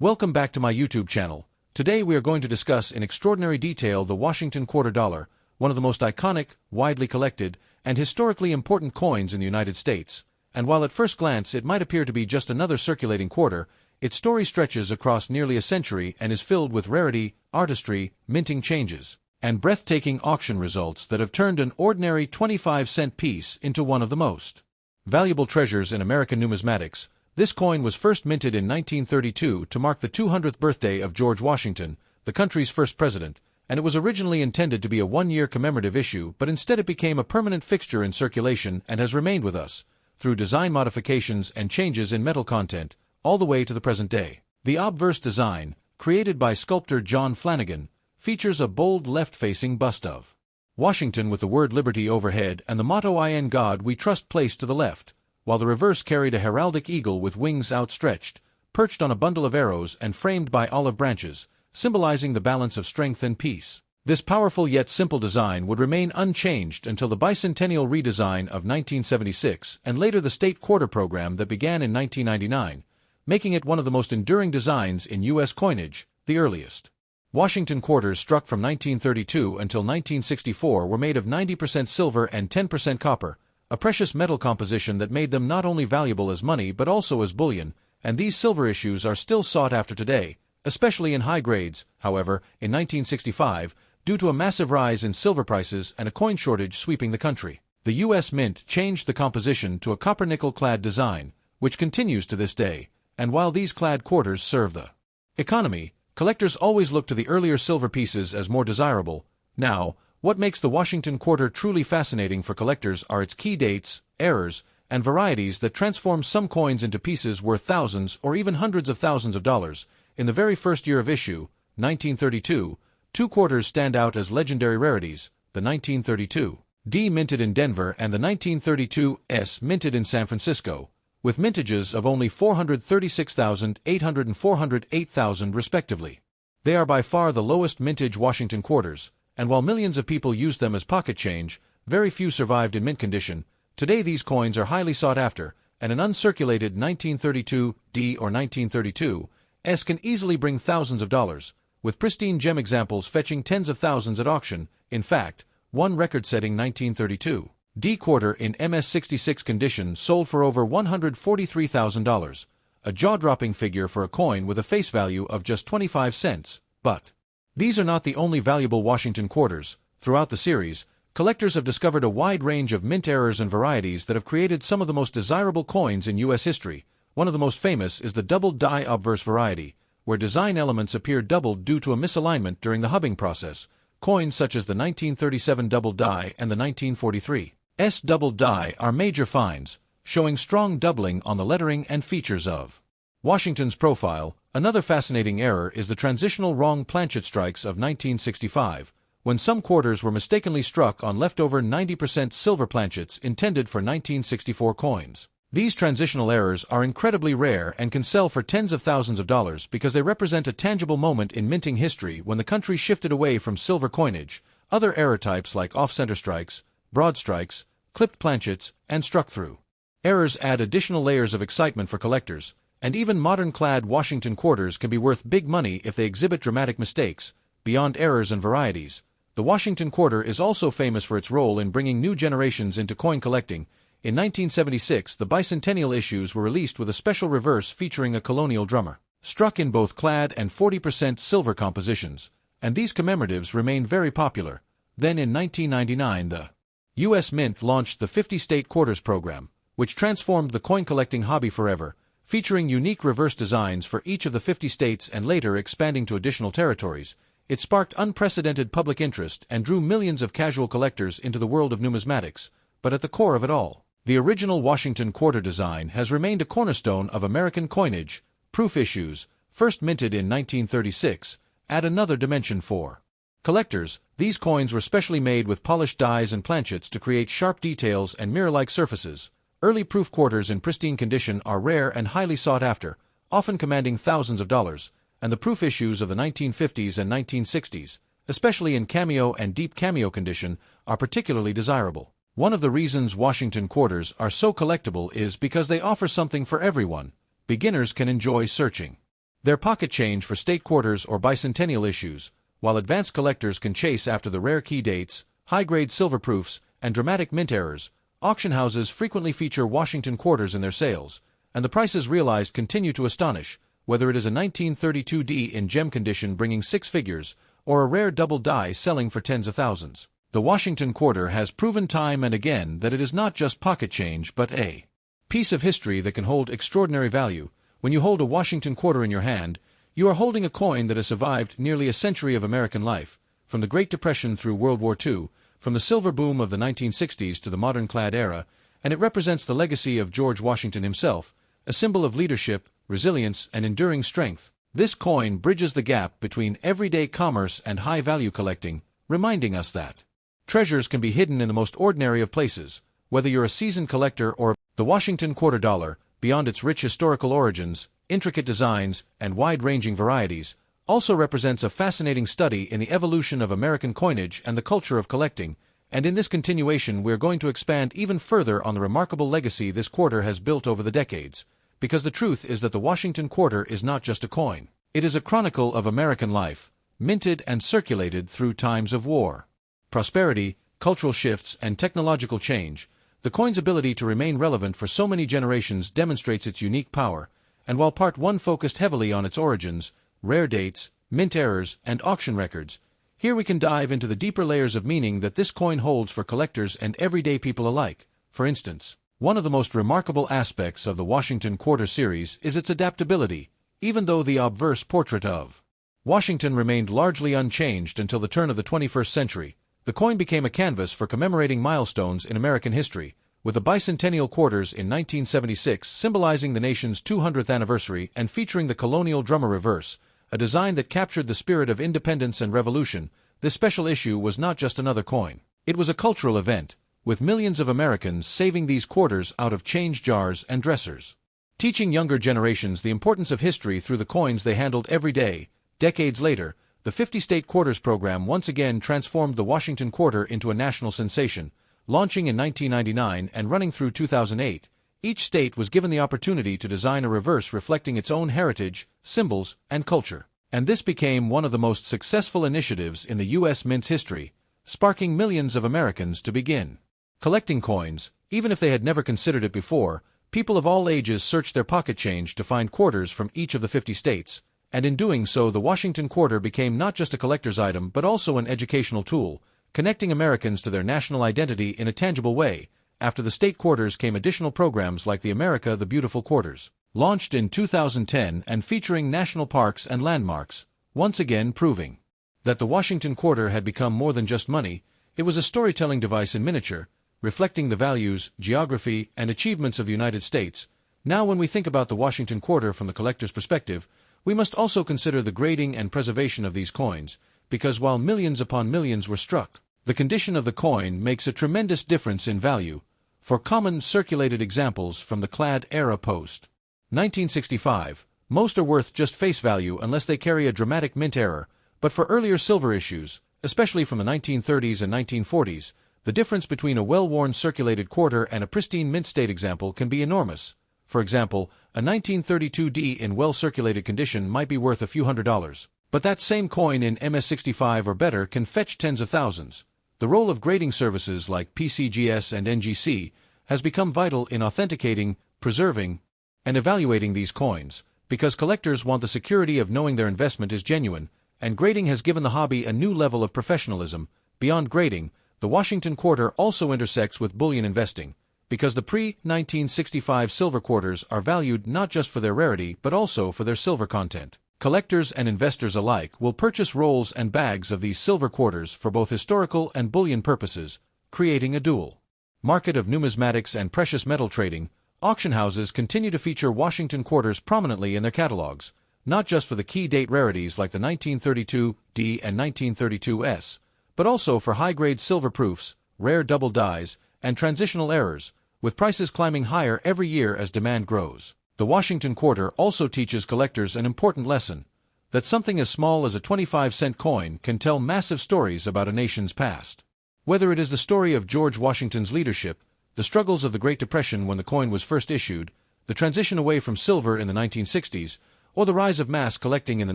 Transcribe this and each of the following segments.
Welcome back to my YouTube channel. Today we are going to discuss in extraordinary detail the Washington Quarter Dollar, one of the most iconic, widely collected, and historically important coins in the United States. And while at first glance it might appear to be just another circulating quarter, its story stretches across nearly a century and is filled with rarity, artistry, minting changes, and breathtaking auction results that have turned an ordinary 25-cent piece into one of the most valuable treasures in American numismatics. This coin was first minted in 1932 to mark the 200th birthday of George Washington, the country's first president, and it was originally intended to be a one-year commemorative issue, but instead it became a permanent fixture in circulation and has remained with us, through design modifications and changes in metal content, all the way to the present day. The obverse design, created by sculptor John Flanagan, features a bold left-facing bust of Washington with the word Liberty overhead and the motto "In God We Trust" placed to the left, while the reverse carried a heraldic eagle with wings outstretched, perched on a bundle of arrows and framed by olive branches, symbolizing the balance of strength and peace. This powerful yet simple design would remain unchanged until the bicentennial redesign of 1976 and later the state quarter program that began in 1999, making it one of the most enduring designs in U.S. coinage, the earliest. Washington quarters struck from 1932 until 1964 were made of 90% silver and 10% copper, a precious metal composition that made them not only valuable as money but also as bullion, and these silver issues are still sought after today, especially in high grades. However, in 1965, due to a massive rise in silver prices and a coin shortage sweeping the country, the U.S. Mint changed the composition to a copper-nickel-clad design, which continues to this day, and while these clad quarters serve the economy, collectors always look to the earlier silver pieces as more desirable. Now, what makes the Washington Quarter truly fascinating for collectors are its key dates, errors, and varieties that transform some coins into pieces worth thousands or even hundreds of thousands of dollars. In the very first year of issue, 1932, two quarters stand out as legendary rarities: the 1932 D minted in Denver and the 1932 S minted in San Francisco, with mintages of only 436,800 and 408,000 respectively. They are by far the lowest mintage Washington quarters, and while millions of people used them as pocket change, very few survived in mint condition. Today these coins are highly sought after, and an uncirculated 1932 D or 1932 S can easily bring thousands of dollars, with pristine gem examples fetching tens of thousands at auction. In fact, one record-setting 1932 D quarter in MS-66 condition sold for over $143,000, a jaw-dropping figure for a coin with a face value of just 25 cents. But these are not the only valuable Washington quarters. Throughout the series, collectors have discovered a wide range of mint errors and varieties that have created some of the most desirable coins in U.S. history. One of the most famous is the double die obverse variety, where design elements appear doubled due to a misalignment during the hubbing process. Coins such as the 1937 double die and the 1943 S double die are major finds, showing strong doubling on the lettering and features of Washington's profile. Another fascinating error is the transitional wrong planchet strikes of 1965, when some quarters were mistakenly struck on leftover 90% silver planchets intended for 1964 coins. These transitional errors are incredibly rare and can sell for tens of thousands of dollars because they represent a tangible moment in minting history when the country shifted away from silver coinage. Other error types like off-center strikes, broad strikes, clipped planchets, and struck-through errors add additional layers of excitement for collectors, and even modern-clad Washington quarters can be worth big money if they exhibit dramatic mistakes. Beyond errors and varieties, the Washington Quarter is also famous for its role in bringing new generations into coin collecting. In 1976, the bicentennial issues were released with a special reverse featuring a colonial drummer, struck in both clad and 40% silver compositions, and these commemoratives remained very popular. Then in 1999 the U.S. Mint launched the 50-state quarters program, which transformed the coin-collecting hobby forever, featuring unique reverse designs for each of the 50 states and later expanding to additional territories. It sparked unprecedented public interest and drew millions of casual collectors into the world of numismatics. But at the core of it all, the original Washington Quarter design has remained a cornerstone of American coinage. Proof issues, first minted in 1936, add another dimension for collectors. These coins were specially made with polished dies and planchets to create sharp details and mirror-like surfaces. Early proof quarters in pristine condition are rare and highly sought after, often commanding thousands of dollars, and the proof issues of the 1950s and 1960s, especially in cameo and deep cameo condition, are particularly desirable. One of the reasons Washington quarters are so collectible is because they offer something for everyone. Beginners can enjoy searching They're pocket change for state quarters or bicentennial issues, while advanced collectors can chase after the rare key dates, high-grade silver proofs, and dramatic mint errors. Auction houses frequently feature Washington quarters in their sales, and the prices realized continue to astonish, whether it is a 1932D in gem condition bringing six figures, or a rare double die selling for tens of thousands. The Washington quarter has proven time and again that it is not just pocket change but a piece of history that can hold extraordinary value. When you hold a Washington quarter in your hand, you are holding a coin that has survived nearly a century of American life, from the Great Depression through World War II, from the silver boom of the 1960s to the modern clad era, and it represents the legacy of George Washington himself, a symbol of leadership, resilience, and enduring strength. This coin bridges the gap between everyday commerce and high-value collecting, reminding us that treasures can be hidden in the most ordinary of places, whether you're a seasoned collector or the Washington quarter dollar. Beyond its rich historical origins, intricate designs, and wide-ranging varieties, also represents a fascinating study in the evolution of American coinage and the culture of collecting, and in this continuation we're going to expand even further on the remarkable legacy this quarter has built over the decades, because the truth is that the Washington quarter is not just a coin. It is a chronicle of American life, minted and circulated through times of war, prosperity, cultural shifts, and technological change. The coin's ability to remain relevant for so many generations demonstrates its unique power, and while Part 1 focused heavily on its origins, rare dates, mint errors, and auction records, here we can dive into the deeper layers of meaning that this coin holds for collectors and everyday people alike. For instance, one of the most remarkable aspects of the Washington Quarter series is its adaptability. Even though the obverse portrait of Washington remained largely unchanged until the turn of the 21st century, the coin became a canvas for commemorating milestones in American history, with the bicentennial quarters in 1976 symbolizing the nation's 200th anniversary and featuring the colonial drummer reverse, a design that captured the spirit of independence and revolution. This special issue was not just another coin. It was a cultural event, with millions of Americans saving these quarters out of change jars and dressers, teaching younger generations the importance of history through the coins they handled every day. Decades later, the 50-state quarters program once again transformed the Washington quarter into a national sensation. Launching in 1999 and running through 2008, each state was given the opportunity to design a reverse reflecting its own heritage, symbols, and culture. And this became one of the most successful initiatives in the U.S. Mint's history, sparking millions of Americans to begin collecting coins. Even if they had never considered it before, people of all ages searched their pocket change to find quarters from each of the 50 states. And in doing so the Washington quarter became not just a collector's item but also an educational tool, connecting Americans to their national identity in a tangible way. After the state quarters came additional programs like the America the Beautiful Quarters, launched in 2010 and featuring national parks and landmarks, once again proving that the Washington quarter had become more than just money. It was a storytelling device in miniature, reflecting the values, geography, and achievements of the United States. Now when we think about the Washington quarter from the collector's perspective, we must also consider the grading and preservation of these coins, because while millions upon millions were struck, the condition of the coin makes a tremendous difference in value. For common circulated examples from the clad era post 1965, most are worth just face value unless they carry a dramatic mint error, but for earlier silver issues, especially from the 1930s and 1940s, the difference between a well-worn circulated quarter and a pristine mint state example can be enormous. For example, a 1932D in well-circulated condition might be worth a few $100s, but that same coin in MS65 or better can fetch tens of thousands. The role of grading services like PCGS and NGC has become vital in authenticating, preserving, and evaluating these coins, because collectors want the security of knowing their investment is genuine, and grading has given the hobby a new level of professionalism. Beyond grading, the Washington quarter also intersects with bullion investing, because the pre-1965 silver quarters are valued not just for their rarity but also for their silver content. Collectors and investors alike will purchase rolls and bags of these silver quarters for both historical and bullion purposes, creating a dual market of numismatics and precious metal trading. Auction houses continue to feature Washington quarters prominently in their catalogs, not just for the key date rarities like the 1932D and 1932S, but also for high-grade silver proofs, rare double dies, and transitional errors, with prices climbing higher every year as demand grows. The Washington quarter also teaches collectors an important lesson, that something as small as a 25-cent coin can tell massive stories about a nation's past. Whether it is the story of George Washington's leadership, the struggles of the Great Depression when the coin was first issued, the transition away from silver in the 1960s, or the rise of mass collecting in the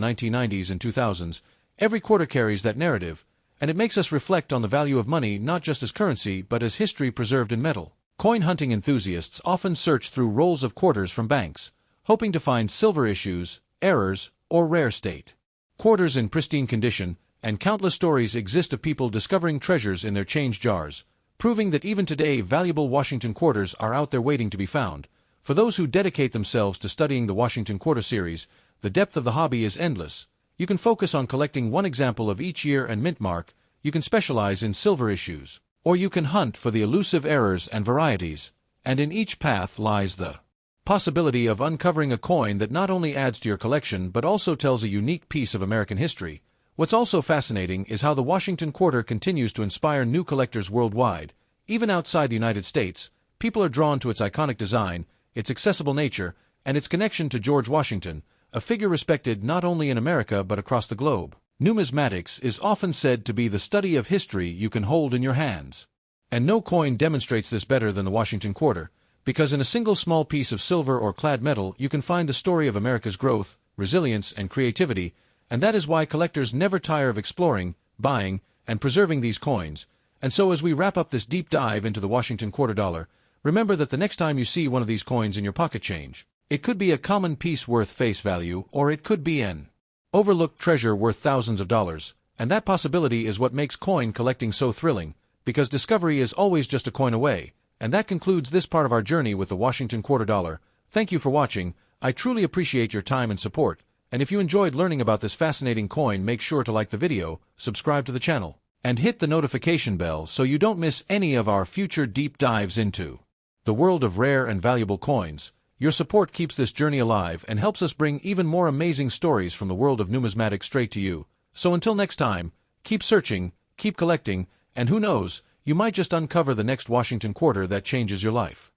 1990s and 2000s, every quarter carries that narrative, and it makes us reflect on the value of money not just as currency but as history preserved in metal. Coin hunting enthusiasts often search through rolls of quarters from banks, hoping to find silver issues, errors, or rare state quarters in pristine condition, and countless stories exist of people discovering treasures in their change jars, proving that even today valuable Washington quarters are out there waiting to be found. For those who dedicate themselves to studying the Washington Quarter series, the depth of the hobby is endless. You can focus on collecting one example of each year and mint mark, you can specialize in silver issues, or you can hunt for the elusive errors and varieties, and in each path lies the possibility of uncovering a coin that not only adds to your collection but also tells a unique piece of American history. What's also fascinating is how the Washington Quarter continues to inspire new collectors worldwide. Even outside the United States, people are drawn to its iconic design, its accessible nature, and its connection to George Washington, a figure respected not only in America but across the globe. Numismatics is often said to be the study of history you can hold in your hands. And no coin demonstrates this better than the Washington Quarter, because in a single small piece of silver or clad metal you can find the story of America's growth, resilience, and creativity, and that is why collectors never tire of exploring, buying, and preserving these coins. And so as we wrap up this deep dive into the Washington Quarter Dollar, remember that the next time you see one of these coins in your pocket change, it could be a common piece worth face value, or it could be an overlooked treasure worth thousands of dollars, and that possibility is what makes coin collecting so thrilling, because discovery is always just a coin away. And that concludes this part of our journey with the Washington Quarter Dollar. Thank you for watching. I truly appreciate your time and support, and if you enjoyed learning about this fascinating coin, make sure to like the video, subscribe to the channel, and hit the notification bell so you don't miss any of our future deep dives into the world of rare and valuable coins. Your support keeps this journey alive and helps us bring even more amazing stories from the world of numismatics straight to you. So until next time, keep searching, keep collecting, and who knows, you might just uncover the next Washington Quarter that changes your life.